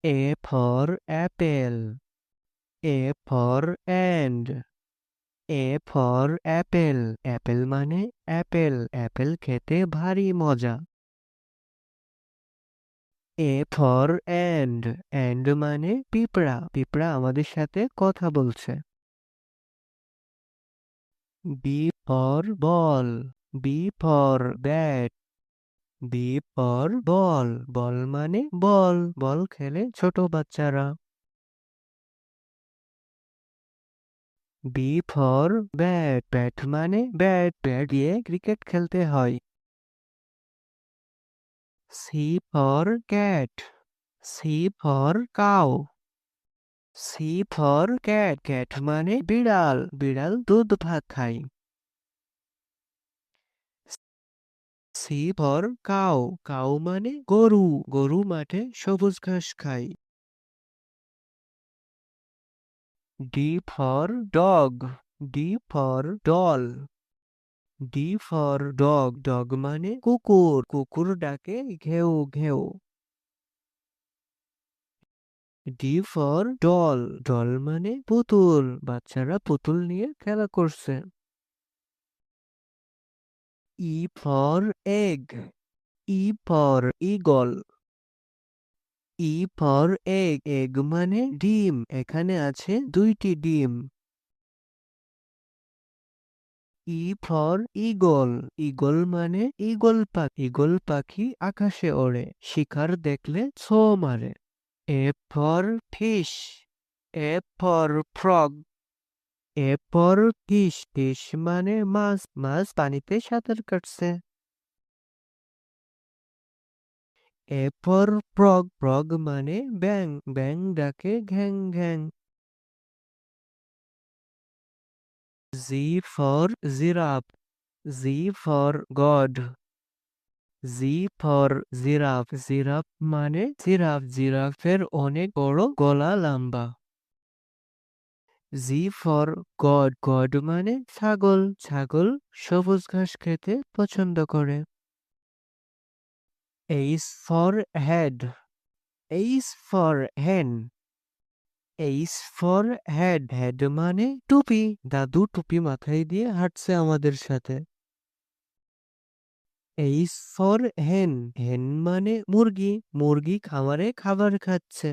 A for apple. A for and. A for apple. Apple মানে apple. Apple খেতে ভারী মজা। A for and মানে পিঁপড়া। পিঁপড়া আমাদের সাথে কথা বলছে। B for ball. B for bat. B for ball. বল মানে বল। বল খেলে ছোট বাচ্চারা। B for bat. ব্যাট মানে ব্যাট। ব্যাট দিয়ে ক্রিকেট খেলতে হয়। C for cat. C for cow. C for cat. cat মানে বিড়াল। বিড়াল দুধ ভাত খায়। C for cow. cow মানে গরু। গরু মাঠে সবুজ ঘাস খায়। D for dog. D for doll. D for dog. dog মানে কুকুর। কুকুর ডাকে ঘেউ ঘেউ। D for doll. doll মানে পুতুল। বাচ্চারা পুতুল নিয়ে খেলা করছে। E for egg. E for eagle. E for egg. egg মানে ডিম। এখানে আছে 2টি ডিম। E for eagle. eagle মানে ঈগল পাখি। ঈগল পাখি আকাশে ওড়ে। শিকার দেখলে ছো মারে। F for fish. F for frog. F for fish. fish মানে মাছ। মাছ পানিতে সাঁতার কাটছে। F for frog. frog মানে ব্যাং। ব্যাং ডাকে ঘ্যাং ঘ্যাং। Z for giraffe. Z for God. Z for giraffe. giraffe মানে জিরাফ। জিরাফের অনেক বড় গলা লম্বা। G for God. God মানে ছাগল। ছাগল সবুজ ঘাস খেতে পছন্দ করে। H for head. H for hen. H for head. head মানে টুপি। দাদু টুপি মাথায় দিয়ে হাঁটছে আমাদের সাথে। H for hen. hen মানে মুরগি। মুরগি খামারে খাবার খাচ্ছে।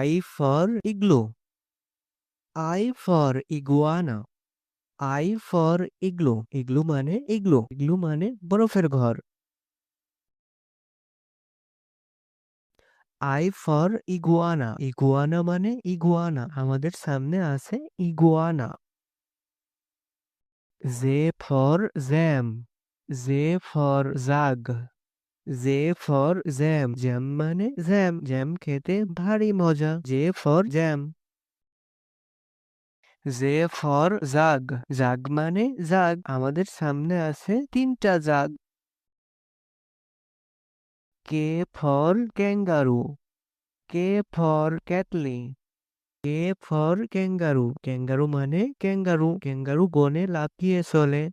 I for igloo. I for iguana. I for igloo. igloo মানে igloo. igloo মানে বরফের ঘর। I for iguana. iguana মানে iguana। আমাদের সামনে আছে iguana. J for jam. J for jug. J for jam. jam মানে জ্যাম। জ্যাম খেতে ভারী মজা। J for jam. J for jug. jug মানে জাগ। আমাদের সামনে আছে 3টা জাগ। K for kangaroo. K for Kathleen. K for kangaroo. kangaroo মানে ক্যাঙ্গারু। ক্যাঙ্গারু বনে লাফিয়ে চলে।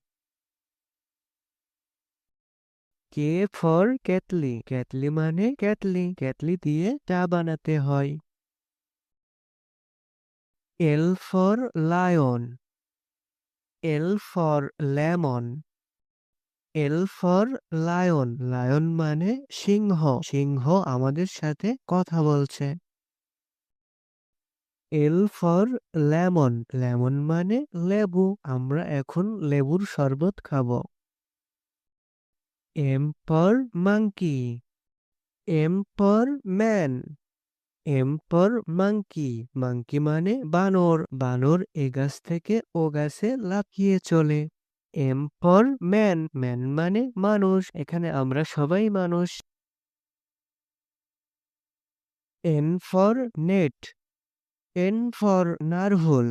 K for কেতলি। কেতলি মানে কেতলি। কেতলি দিয়ে চা বানাতে হয়। L for lion. L for lemon. L for lion. lion মানে সিংহ। সিংহ আমাদের সাথে কথা বলছে। L for lemon. lemon মানে লেবু। আমরা এখন লেবুর শরবত খাবো। M for monkey. M for man. M for monkey. monkey মানে বানর। বানর এ গাছ থেকে ও গাছে লাফিয়ে চলে। M for man. man মানে মানুষ। এখানে আমরা সবাই মানুষ। N for net. N for নারহুল।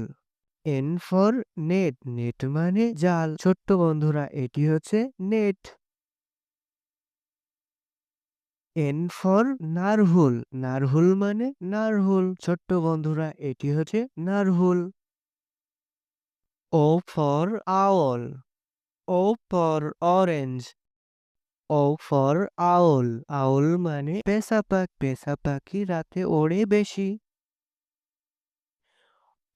N for net. net মানে জাল। ছোট্ট বন্ধুরা এটি হচ্ছে net. N for narwhal. Narwhal মানে নারহুল। ছোট্ট বন্ধুরা এটি হচ্ছে narwhal. O for owl. O for orange. O for owl, owl মানে পেঁচা পাখি, পেঁচা পাখি রাতে ওড়ে বেশি।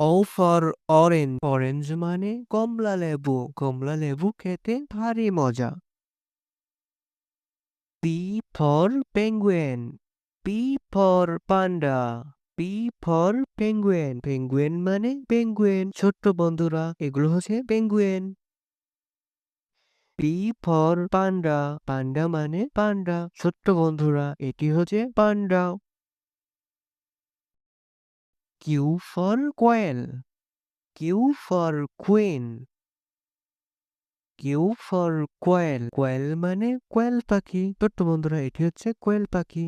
ও ফর অরেঞ্জ, অরেঞ্জ মানে কমলা লেবু, কমলা লেবু খেতে ভারী মজা। P for penguin, P for panda, P for penguin, penguin মানে পেঙ্গুইন, ছোট্ট বন্ধুরা এগুলো হচ্ছে penguin. P for panda, panda মানে পান্ডা, ছোট্ট বন্ধুরা এটি হচ্ছে panda. Q for koel, Q for queen, Q for koel, koel মানে কোয়েল পাখি, ছোট্ট বন্ধুরা এটি হচ্ছে কোয়েল পাখি।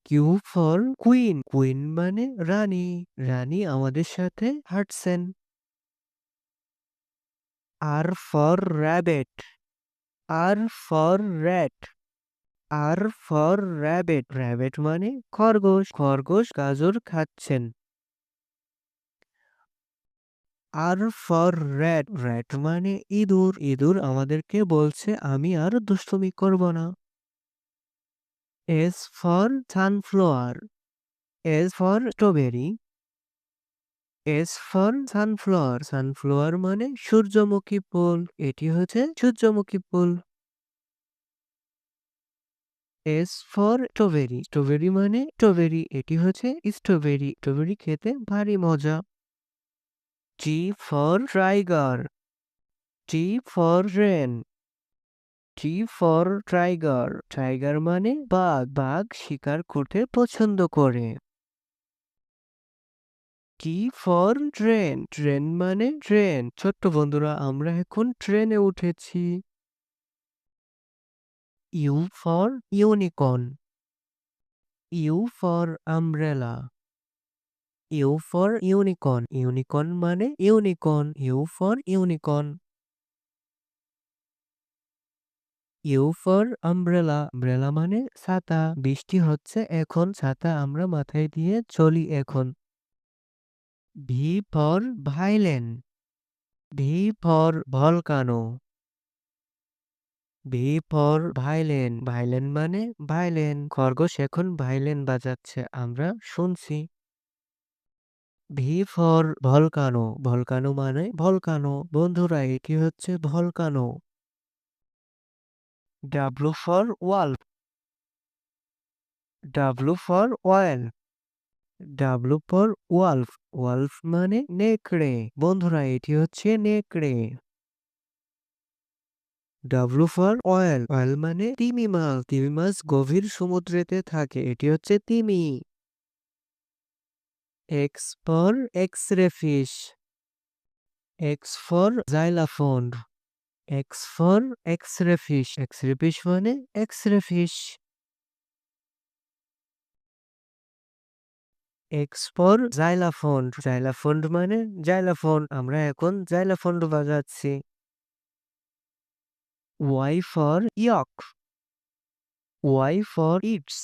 কিউ ফর কুইন, কুইন মানে রানী, রানী আমাদের সাথে হাঁটছেন। R for rabbit, R for rat, R for rabbit, rabbit মানে খরগোশ, খরগোশ গাজর খাচ্ছেন। আর ফর র্যাট, র্যাট মানে ইঁদুর, ইঁদুর আমাদেরকে বলছে আমি আর দুষ্টুমি করব না। S for sunflower, S for strawberry, S for sunflower, sunflower মানে সূর্যমুখী ফুল, এটি হচ্ছে সূর্যমুখী ফুল। এস ফর স্ট্রবেরি, স্ট্রবেরি মানে স্ট্রবেরি, এটি হচ্ছে স্ট্রবেরি, স্ট্রবেরি খেতে ভারী মজা। T for tiger, T for rain, T for tiger, tiger মানে বাঘ, বাঘ শিকার করতে পছন্দ করে। টি ফর ট্রেন, ট্রেন মানে ট্রেন, ছোট্ট বন্ধুরা আমরা এখন ট্রেনে উঠেছি। U for unicorn, U for umbrella, you for unicorn, unicorn মানে unicorn, U for unicorn. U for umbrella, umbrella মানে ছাতা, বৃষ্টি হচ্ছে এখন, ছাতা আমরা মাথায় দিয়ে চলি এখন। V for violin, V for volcano, V for violin, violin মানে ভাইলেন, খরগোশ এখন ভাইলেন বাজাচ্ছে আমরা শুনছি। ভি ফর ভলকানো, ভলকানো মানে ভলকানো, বন্ধুরা এটি হচ্ছে volcano. W for wolf, W for whale, W for wolf, wolf মানে নেকড়ে, বন্ধুরা এটি হচ্ছে নেকড়ে। ডাব্লু ফর অয়েল, অয়েল মানে তিমি মাছ, তিমি মাছ গভীর সমুদ্রেতে থাকে, এটি হচ্ছে তিমি। X for X ray fish, X for xylophone, X for X ray fish, X ray fish মানে X ray fish. X for xylophone, xylophone মানে জাইলাফোন, আমরা এখন জাইলাফোন বাজাচ্ছি। Y for yak, Y for ইটস,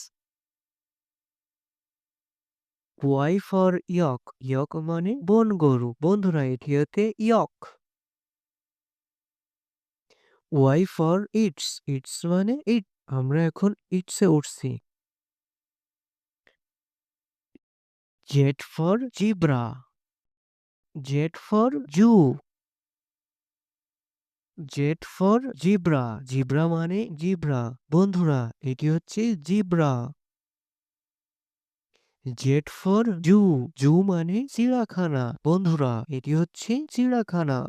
ওয়াই ফর ইয়ক, ইয়ক মানে বন গরু, বন্ধুরা এটি হতে ইয়ক। ওয়াই ফর ইটস, ইটস মানে ইট, আমরা এখন ইটসে উঠছি। Z for zebra, Z for zoo, Z for zebra, zebra মানে জিব্রা, বন্ধুরা এটি হচ্ছে জিব্রা। জেড ফর জু, জু মানে চিড়াখানা, বন্ধুরা এটি হচ্ছে চিড়াখানা।